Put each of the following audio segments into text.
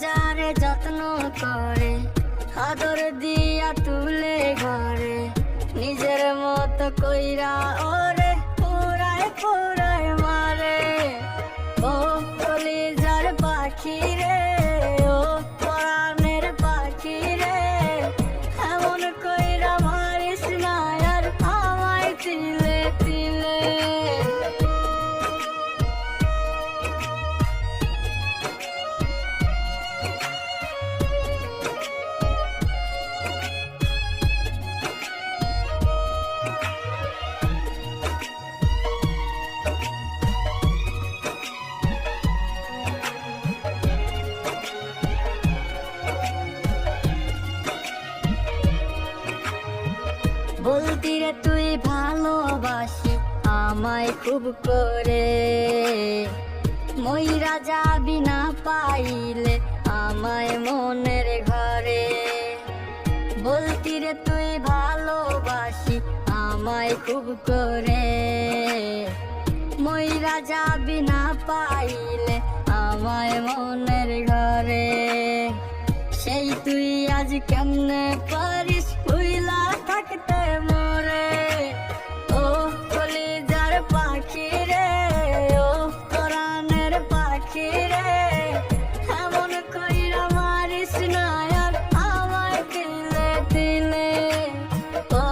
যারে যত্ন করে, আদর দিয়া তুলে ঘরে, নিজের মতো কইরা ওরে পুরায় পুরায় মারে। ও কলিজার পাখি রে, ও পরাণের পাখি রে, এমন কইরা মারিস না আর আমায় তিলে তিলে। বলতি রে তুই ভালোবাসি আমায় খুব করে, মইরা যাবি না পাইলে আমায় মনের ঘরে। বলতি রে তুই ভালোবাসি আমায় খুব করে, মইরা যাবি না পাইলে আমায় মনের ঘরে। সেই তুই আজ কেমনে পারিস ভুইলা থাকতে মোরে। ও কলিজার পাখি রে, ও পরাণের পাখি রে, এমন কইরা মারিস না আর আমায় তিলে তিলে। ও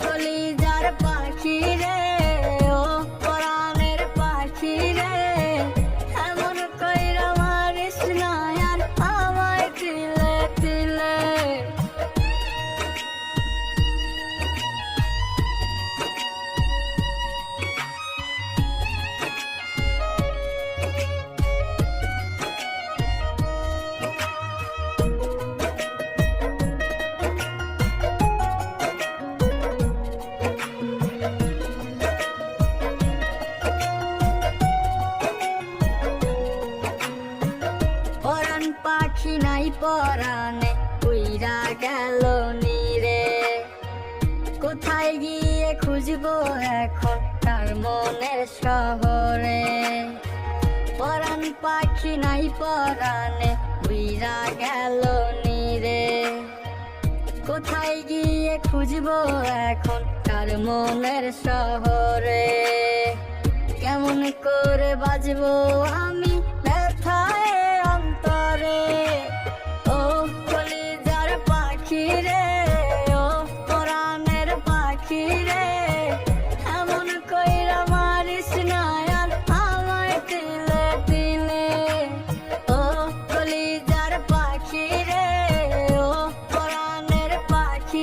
কলিজার পাখি রে, ও পরাণের পাখি রে, এমন কইরা মারিস না আর আমায় তিলে তিলে। পরাণ পাখি নাই পরাণে উইরা গেল নীরে, কোথায় গিয়ে খুঁজবো এখন তার মনের শহরে। পরাণ পাখি নাই পরাণে উইরা গেল নীরে, কোথায় গিয়ে খুঁজবো এখন তার মনের শহরে। কেমন করে বাজবো আমি